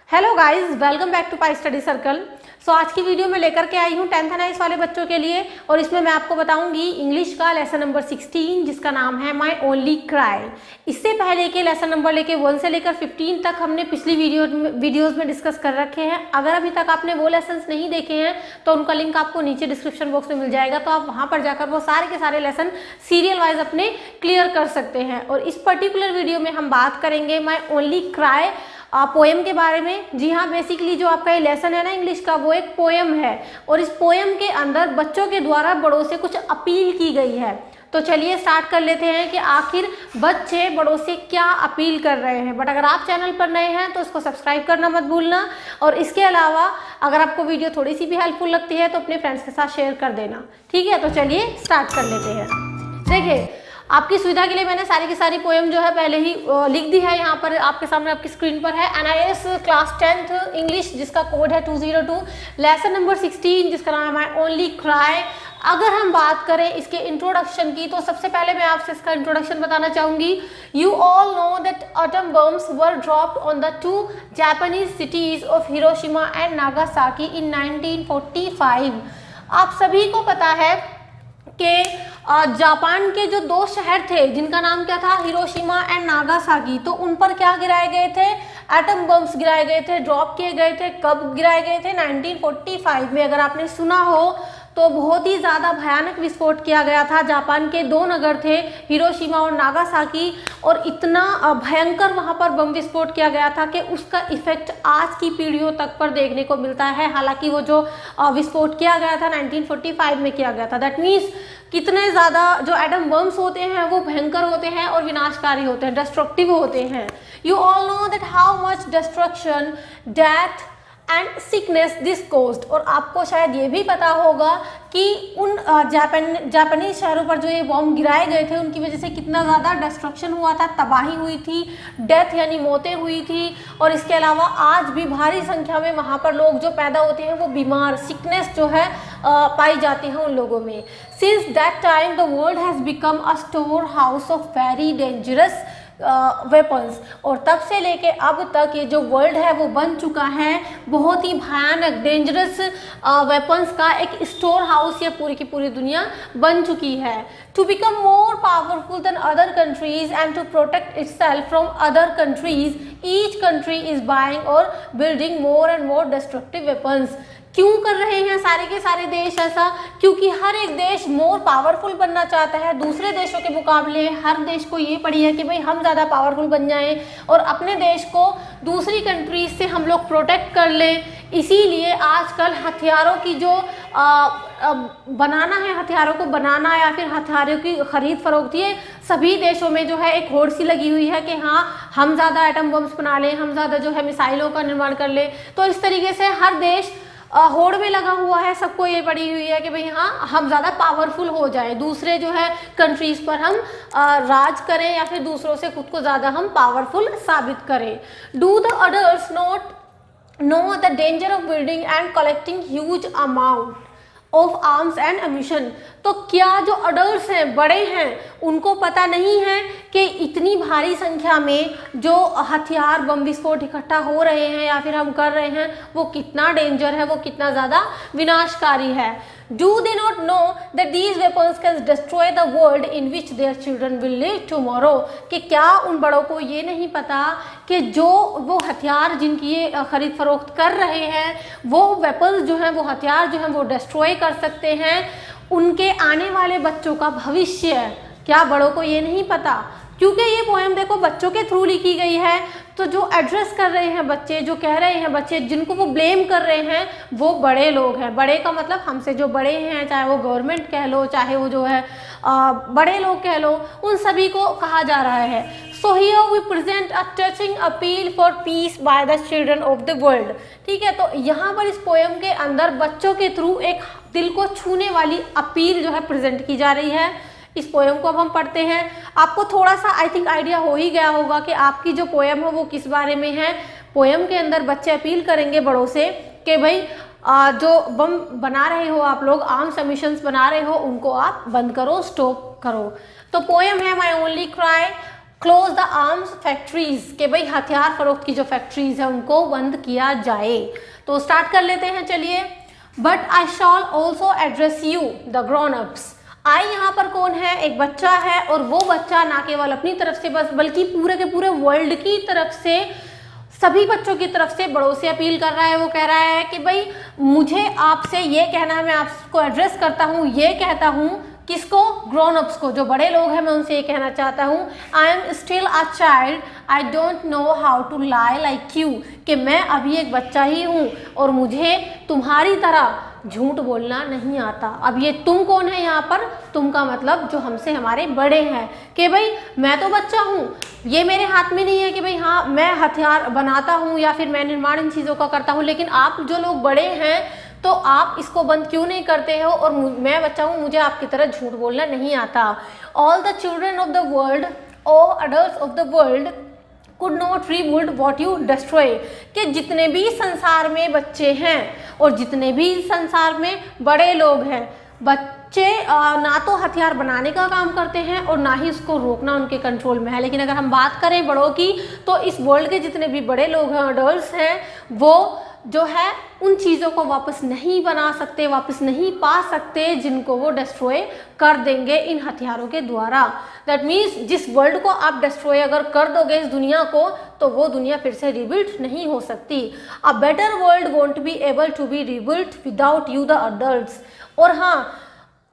Hello guys, welcome back to pi study circle. आज की video में लेकर के आई हूँ 10th नाइन्थ वाले बच्चों के लिए, और इसमें मैं आपको बताऊंगी इंग्लिश का लेसन नंबर 16 जिसका नाम है माई ओनली क्राई। इससे पहले के लेसन नंबर लेके 1 से लेकर 15 तक हमने पिछली वीडियोस में डिस्कस कर रखे हैं। अगर अभी तक आपने वो लेसन नहीं देखे हैं तो उनका लिंक आपको नीचे डिस्क्रिप्शन बॉक्स में मिल जाएगा, तो आप वहाँ पर जाकर वो सारे के सारे लेसन सीरियल वाइज अपने क्लियर कर सकते हैं। और इस पर्टिकुलर वीडियो में हम बात करेंगे माई ओनली क्राई पोएम के बारे में। जी हाँ, बेसिकली जो आपका ये लेसन है ना इंग्लिश का, वो एक पोएम है, और इस पोएम के अंदर बच्चों के द्वारा बड़ों से कुछ अपील की गई है। तो चलिए स्टार्ट कर लेते हैं कि आखिर बच्चे बड़ों से क्या अपील कर रहे हैं। बट अगर आप चैनल पर नए हैं तो इसको सब्सक्राइब करना मत भूलना, और इसके अलावा अगर आपको वीडियो थोड़ी सी भी हेल्पफुल लगती है तो अपने फ्रेंड्स के साथ शेयर कर देना, ठीक है। तो चलिए स्टार्ट कर लेते हैं। देखिए, आपकी सुविधा के लिए मैंने सारी की सारी पोएम जो है पहले ही लिख दी है, यहाँ पर आपके सामने आपकी स्क्रीन पर है। NIS क्लास 10th इंग्लिश जिसका कोड है 202, लेसन नंबर 16 जिसका नाम है माई ओनली क्राई। अगर हम बात करें इसके इंट्रोडक्शन की, तो सबसे पहले मैं आपसे इसका इंट्रोडक्शन बताना चाहूँगी। You all know that atom bombs were dropped on the 2 Japanese cities of Hiroshima and Nagasaki in 1945। आप सभी को पता है कि जापान के जो 2 शहर थे जिनका नाम क्या था, हिरोशिमा एंड नागासाकी, तो उन पर क्या गिराए गए थे, एटम बम्स गिराए गए थे, ड्रॉप किए गए थे। कब गिराए गए थे? 1945 में। अगर आपने सुना हो तो बहुत ही ज़्यादा भयानक विस्फोट किया गया था। जापान के 2 नगर थे, हिरोशिमा और नागासाकी, और इतना भयंकर वहाँ पर बम विस्फोट किया गया था कि उसका इफेक्ट आज की पीढ़ियों तक पर देखने को मिलता है। हालांकि वो जो विस्फोट किया गया था 1945 में किया गया था। दैट मीन्स कितने ज़्यादा जो एटम बम्स होते हैं वो भयंकर होते हैं और विनाशकारी होते हैं, डिस्ट्रक्टिव होते हैं। You all know that how much destruction, death and sickness this cost. और आपको शायद ये भी पता होगा कि उन जापानीज शहरों पर जो ये बॉम्ब गिराए गए थे उनकी वजह से कितना ज़्यादा डिस्ट्रक्शन हुआ था, तबाही हुई थी, डेथ यानी मौतें हुई थी। और इसके अलावा आज भी भारी संख्या में वहाँ पर लोग जो पैदा होते हैं वो बीमार, सिकनेस जो है पाई जाती है उन लोगों में। Since that time the world has become a store house of very dangerous weapons. और तब से लेके अब तक ये जो वर्ल्ड है वो बन चुका है बहुत ही भयानक डेंजरस वेपन्स का एक स्टोर हाउस, या पूरी की पूरी दुनिया बन चुकी है। To become more powerful than other countries and to protect itself from other countries, each country is buying or building more and more destructive weapons. क्यों कर रहे हैं सारे के सारे देश ऐसा? क्योंकि हर एक देश मोर पावरफुल बनना चाहता है दूसरे देशों के मुकाबले। हर देश को ये पड़ी है कि भाई हम ज़्यादा पावरफुल बन जाएं और अपने देश को दूसरी कंट्रीज से हम लोग प्रोटेक्ट कर लें। इसीलिए आजकल हथियारों की जो बनाना है, हथियारों को बनाना या फिर हथियारों की खरीद फरोख्त, ये सभी देशों में जो है एक होड़ सी लगी हुई है कि हाँ हम ज़्यादा एटम बम्स बना लें, हम ज़्यादा जो है मिसाइलों का निर्माण कर लें। तो इस तरीके से हर देश होड़ में लगा हुआ है, सबको ये पड़ी हुई है कि भाई हाँ हम ज़्यादा पावरफुल हो जाए, दूसरे जो है कंट्रीज़ पर हम राज करें या फिर दूसरों से खुद को ज़्यादा हम पावरफुल साबित करें। Do the adults not know the danger of building and collecting huge amount of arms and ammunition. तो क्या जो अडल्ट्स हैं, बड़े हैं, उनको पता नहीं है कि इतनी भारी संख्या में जो हथियार, बम विस्फोट इकट्ठा हो रहे हैं या फिर हम कर रहे हैं वो कितना डेंजर है, वो कितना ज़्यादा विनाशकारी है। Do they not know that these weapons can destroy the world in which their children will live tomorrow? कि क्या उन बड़ों को ये नहीं पता कि जो वो हथियार जिनकी ये खरीद फरोख्त कर रहे हैं, वो वेपन्स जो हैं, वो हथियार जो हैं वो डिस्ट्रॉय कर सकते हैं उनके आने वाले बच्चों का भविष्य। क्या बड़ों को ये नहीं पता? क्योंकि ये पोएम देखो बच्चों के थ्रू लिखी गई है, तो जो एड्रेस कर रहे हैं बच्चे, जो कह रहे हैं बच्चे, जिनको वो ब्लेम कर रहे हैं वो बड़े लोग हैं। बड़े का मतलब हमसे जो बड़े हैं, चाहे वो गवर्नमेंट कह लो, चाहे वो जो है बड़े लोग कह लो, उन सभी को कहा जा रहा है। So here we present a touching appeal for peace by the children of the world. ठीक है, तो यहाँ पर इस पोएम के अंदर बच्चों के थ्रू एक दिल को छूने वाली अपील जो है प्रेजेंट की जा रही है। इस पोएम को अब हम पढ़ते हैं। आपको थोड़ा सा आई थिंक आइडिया हो ही गया होगा कि आपकी जो पोएम है वो किस बारे में है। पोएम के अंदर बच्चे अपील करेंगे बड़ों से कि भाई जो बम बना रहे हो आप लोग, आर्म्स एमिशंस बना रहे हो, उनको आप बंद करो, स्टॉप करो। तो पोएम है my only cry. Close the arms factories, के भाई हथियार फरोख्त की जो फैक्ट्रीज है उनको बंद किया जाए। तो स्टार्ट कर लेते हैं, चलिए। But I shall also address you the grown ups. आई यहाँ पर कौन है? एक बच्चा है, और वो बच्चा ना केवल अपनी तरफ से बस बल्कि पूरे के पूरे वर्ल्ड की तरफ से, सभी बच्चों की तरफ से बड़ों से अपील कर रहा है। वो कह रहा है कि भाई मुझे आपसे ये कहना है, मैं आपको एड्रेस करता हूँ, ये कहता हूँ, किसको? ग्रोन अप्स को, जो बड़े लोग हैं, मैं उनसे ये कहना चाहता हूँ, I am still a child, I don't know how to lie like you, कि मैं अभी एक बच्चा ही हूँ और मुझे तुम्हारी तरह झूठ बोलना नहीं आता। अब ये तुम कौन है यहाँ पर? तुम का मतलब जो हमसे हमारे बड़े हैं, कि भाई मैं तो बच्चा हूँ, ये मेरे हाथ में नहीं है कि भाई हाँ मैं हथियार बनाता हूँ या फिर मैं निर्माण इन चीज़ों का करता हूँ, लेकिन आप जो लोग बड़े हैं तो आप इसको बंद क्यों नहीं करते हो? और मैं बच्चा हूँ, मुझे आपकी तरह झूठ बोलना नहीं आता। All the children of the world, O adults of the world could not rebuild what you destroy, कि जितने भी संसार में बच्चे हैं और जितने भी संसार में बड़े लोग हैं, बच्चे ना तो हथियार बनाने का काम करते हैं और ना ही उसको रोकना उनके कंट्रोल में है। लेकिन अगर हम बात करें बड़ों की, तो इस वर्ल्ड के जितने भी बड़े लोग हैं, अडल्ट्स हैं, वो जो है उन चीज़ों को वापस नहीं बना सकते, वापस नहीं पा सकते जिनको वो डिस्ट्रॉय कर देंगे इन हथियारों के द्वारा। दैट मीन्स जिस वर्ल्ड को आप डिस्ट्रॉय अगर कर दोगे इस दुनिया को, तो वो दुनिया फिर से रिबिल्ड नहीं हो सकती। A better world won't be able to be rebuild without you the adults. और हाँ,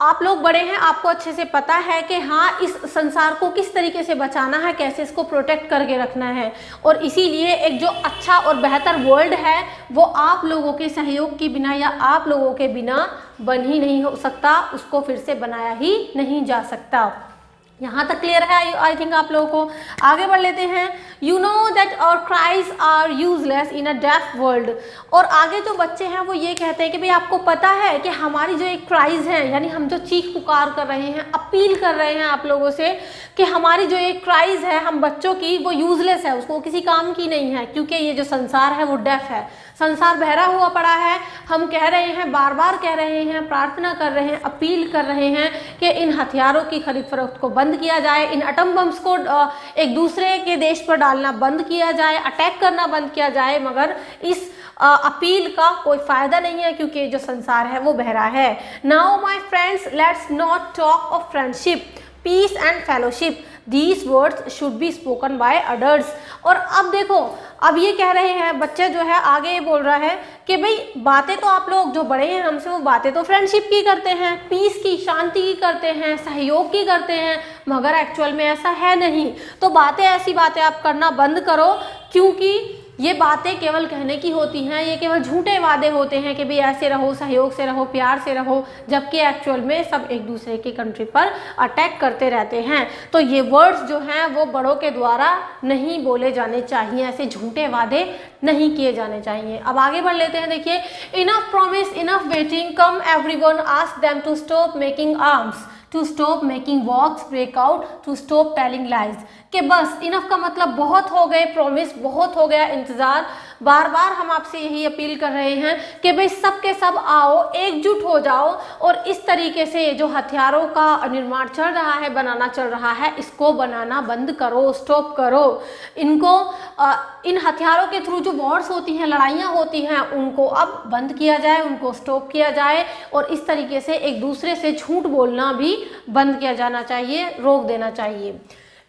आप लोग बड़े हैं, आपको अच्छे से पता है कि हाँ इस संसार को किस तरीके से बचाना है, कैसे इसको प्रोटेक्ट करके रखना है, और इसीलिए एक जो अच्छा और बेहतर वर्ल्ड है वो आप लोगों के सहयोग के बिना या आप लोगों के बिना बन ही नहीं हो सकता, उसको फिर से बनाया ही नहीं जा सकता। यहाँ तक क्लियर है आई थिंक आप लोगों को। आगे बढ़ लेते हैं। You know that our cries are useless in a deaf world. और आगे जो बच्चे हैं वो ये कहते हैं कि भाई आपको पता है कि हमारी जो एक क्राइज है, यानी हम जो चीख पुकार कर रहे हैं, अपील कर रहे हैं आप लोगों से कि हमारी जो एक क्राइज है हम बच्चों की, वो यूजलेस है, उसको किसी काम की नहीं है, क्योंकि ये जो संसार है वो डेफ है, संसार बहरा हुआ पड़ा है। हम कह रहे हैं, बार बार कह रहे हैं, प्रार्थना कर रहे हैं, अपील कर रहे हैं कि इन हथियारों की खरीद फरोख्त को बंद किया जाए, इन एटम बम्स को एक दूसरे के देश पर डालना बंद किया जाए, अटैक करना बंद किया जाए, मगर इस अपील का कोई फायदा नहीं है, क्योंकि जो संसार है वो बहरा है। Now my friends, let's not talk of friendship, peace and fellowship, these words should be spoken by adults. और अब देखो, अब ये कह रहे हैं बच्चे, जो है आगे ये बोल रहा है कि भाई बातें तो आप लोग जो बड़े हैं हमसे, वो बातें तो फ्रेंडशिप की करते हैं, पीस की, शांति की करते हैं, सहयोग की करते हैं, मगर एक्चुअल में ऐसा है नहीं। तो बातें, ऐसी बातें आप करना बंद करो, क्योंकि ये बातें केवल कहने की होती हैं, ये केवल झूठे वादे होते हैं कि भाई ऐसे रहो, सहयोग से रहो, प्यार से रहो, जबकि एक्चुअल में सब एक दूसरे की कंट्री पर अटैक करते रहते हैं। तो ये वर्ड्स जो हैं वो बड़ों के द्वारा नहीं बोले जाने चाहिए, ऐसे झूठे वादे नहीं किए जाने चाहिए। अब आगे बढ़ लेते हैं। देखिए, enough promise, enough waiting, come everyone, ask them to stop making arms, to stop making wars, break out, to stop telling lies. कि बस, इनफ का मतलब बहुत हो गए प्रॉमिस, बहुत हो गया इंतज़ार, बार बार हम आपसे यही अपील कर रहे हैं कि भाई सब के सब आओ, एकजुट हो जाओ, और इस तरीके से जो हथियारों का निर्माण चल रहा है, बनाना चल रहा है, इसको बनाना बंद करो, स्टॉप करो। इनको इन हथियारों के थ्रू जो वॉर्स होती हैं, लड़ाइयाँ होती हैं, उनको अब बंद किया जाए, उनको स्टॉप किया जाए, और इस तरीके से एक दूसरे से झूठ बोलना भी बंद किया जाना चाहिए, रोक देना चाहिए।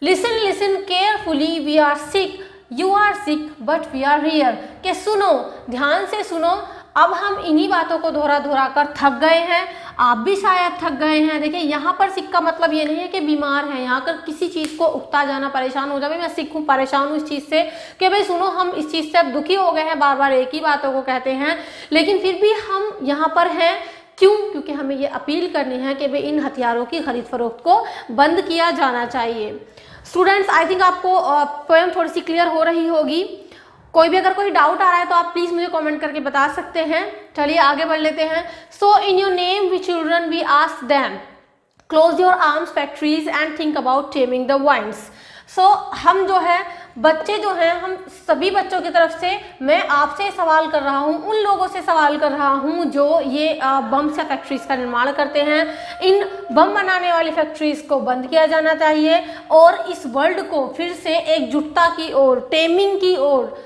Listen listen carefully, we are sick, you are sick but we are here. के सुनो, ध्यान से सुनो, अब हम इन्हीं बातों को दोहरा दोहरा कर थक गए हैं, आप भी शायद थक गए हैं। देखिए, यहाँ पर सिक का मतलब ये नहीं है कि बीमार है, यहाँ कर किसी चीज़ को उकता जाना, परेशान हो जाए, मैं सिक हूँ, परेशान हूँ इस चीज़ से, कि भाई सुनो हम इस चीज़ से अब दुखी हो गए हैं, बार बार एक ही बातों को कहते हैं, लेकिन फिर भी हम यहाँ पर हैं। क्यों? क्योंकि हमें ये अपील करनी है कि भाई इन हथियारों की खरीद फरोख्त को बंद किया जाना चाहिए। स्टूडेंट्स, आई थिंक आपको पोएम थोड़ी सी क्लियर हो रही होगी। कोई भी अगर कोई डाउट आ रहा है तो आप प्लीज़ मुझे कमेंट करके बता सकते हैं। चलिए आगे बढ़ लेते हैं। So in your name we children we ask them, close your arms factories and think about taming the winds. So हम जो है बच्चे जो हैं, हम सभी बच्चों की तरफ से मैं आपसे सवाल कर रहा हूँ, उन लोगों से सवाल कर रहा हूँ जो ये बम्स या फैक्ट्रीज का निर्माण करते हैं। इन बम बनाने वाली फैक्ट्रीज को बंद किया जाना चाहिए और इस वर्ल्ड को फिर से एकजुटता की ओर, टेमिंग की ओर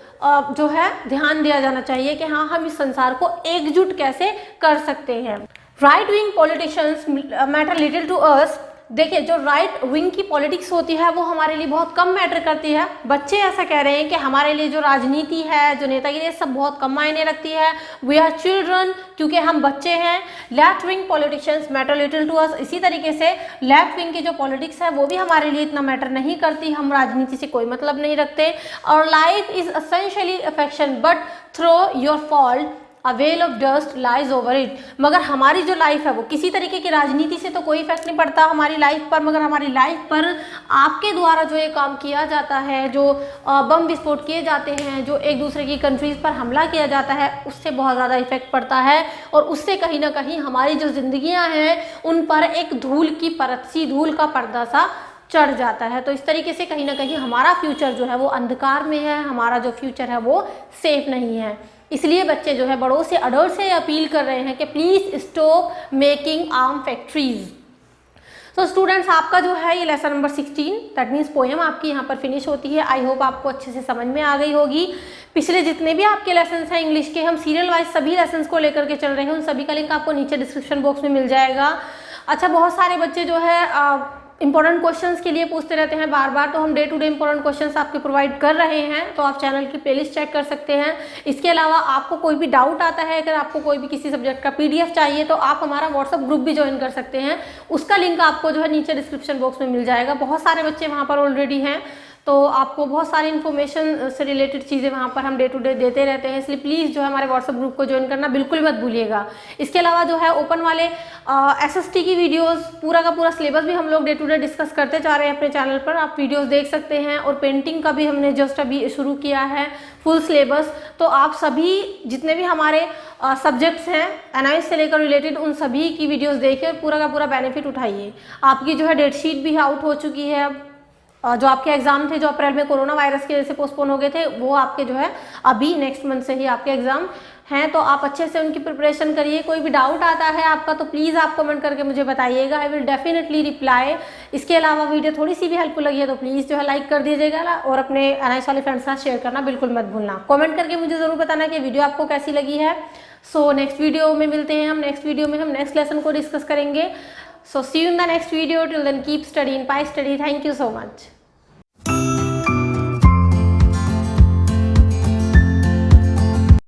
जो है ध्यान दिया जाना चाहिए कि हाँ, हम इस संसार को एकजुट कैसे कर सकते हैं। Right wing politicians matter little to us. देखिए, जो राइट विंग की पॉलिटिक्स होती है वो हमारे लिए बहुत कम मैटर करती है। बच्चे ऐसा कह रहे हैं कि हमारे लिए जो राजनीति है, जो नेतागिरी है, सब बहुत कम मायने रखती है। वी आर चिल्ड्रन, क्योंकि हम बच्चे हैं। Left wing politicians matter little to us. इसी तरीके से लेफ्ट विंग की जो पॉलिटिक्स है वो भी हमारे लिए इतना मैटर नहीं करती, हम राजनीति से कोई मतलब नहीं रखते। और life is essentially affection but through your fault a veil of dust lies over it. मगर हमारी जो लाइफ है वो किसी तरीके की राजनीति से तो कोई इफेक्ट नहीं पड़ता हमारी लाइफ पर, मगर हमारी लाइफ पर आपके द्वारा जो ये काम किया जाता है, जो बम विस्फोट किए जाते हैं, जो एक दूसरे की कंट्रीज़ पर हमला किया जाता है, उससे बहुत ज़्यादा इफेक्ट पड़ता है और उससे कहीं ना कहीं हमारी जो जिंदगियाँ हैं उन पर एक धूल की परत सी, धूल का पर्दा सा चढ़ जाता है। तो इस तरीके से कहीं ना कहीं हमारा फ्यूचर जो है वो अंधकार में है, हमारा जो फ्यूचर है वो सेफ नहीं है। इसलिए बच्चे जो है बड़ों से, अडल्ट से अपील कर रहे हैं कि please stop making arm factories. तो स्टूडेंट्स, आपका जो है ये lesson number 16 that means poem आपकी यहाँ पर फिनिश होती है। आई होप आपको अच्छे से समझ में आ गई होगी। पिछले जितने भी आपके लेसन हैं इंग्लिश के, हम सीरियल वाइज सभी लेसन को लेकर के चल रहे हैं, उन सभी का लिंक आपको नीचे डिस्क्रिप्शन बॉक्स में मिल जाएगा। अच्छा, बहुत सारे बच्चे जो है इंपॉर्टेंट क्वेश्चंस के लिए पूछते रहते हैं बार बार, तो हम day to day important questions आपके प्रोवाइड कर रहे हैं, तो आप चैनल की प्लेलिस्ट चेक कर सकते हैं। इसके अलावा आपको कोई भी डाउट आता है, अगर आपको कोई भी किसी सब्जेक्ट का PDF चाहिए तो आप हमारा व्हाट्सअप ग्रुप भी ज्वाइन कर सकते हैं। उसका लिंक आपको जो है नीचे डिस्क्रिप्शन बॉक्स में मिल जाएगा। बहुत सारे बच्चे वहाँ पर ऑलरेडी हैं, तो आपको बहुत सारी इन्फॉर्मेशन से रिलेटेड चीज़ें वहाँ पर हम डे टू डे देते रहते हैं, इसलिए प्लीज़ जो है हमारे व्हाट्सएप ग्रुप को ज्वाइन करना बिल्कुल मत भूलिएगा। इसके अलावा जो है ओपन वाले SST की वीडियोस, पूरा का पूरा सिलेबस भी हम लोग डे टू डे डिस्कस करते जा रहे हैं अपने चैनल पर, आप वीडियोस देख सकते हैं। और पेंटिंग का भी हमने जस्ट अभी शुरू किया है फुल सिलेबस, तो आप सभी जितने भी हमारे सब्जेक्ट्स हैं एनालिसिस से लेकर रिलेटेड, उन सभी की वीडियोज़ देखिए, पूरा का पूरा बेनिफिट उठाइए। आपकी जो है डेट शीट भी आउट हो चुकी है। जो आपके एग्ज़ाम थे जो अप्रैल में कोरोना वायरस की वजह से पोस्टपोन हो गए थे, वो आपके जो है अभी नेक्स्ट मंथ से ही आपके एग्ज़ाम हैं, तो आप अच्छे से उनकी प्रिपरेशन करिए। कोई भी डाउट आता है आपका तो प्लीज़ आप कमेंट करके मुझे बताइएगा, आई विल डेफिनेटली रिप्लाई। इसके अलावा वीडियो थोड़ी सी भी हेल्पफुल लगी है तो प्लीज़ जो है लाइक कर दीजिएगा और अपने एनालिसिस वाले फ्रेंड्स के साथ शेयर करना बिल्कुल मत भूलना। कमेंट करके मुझे ज़रूर बताना कि वीडियो आपको कैसी लगी है। सो नेक्स्ट वीडियो में मिलते हैं हम। नेक्स्ट वीडियो में हम नेक्स्ट लेसन को डिस्कस करेंगे। So see you in the next video. Till then keep study in Pi study. Thank you so much.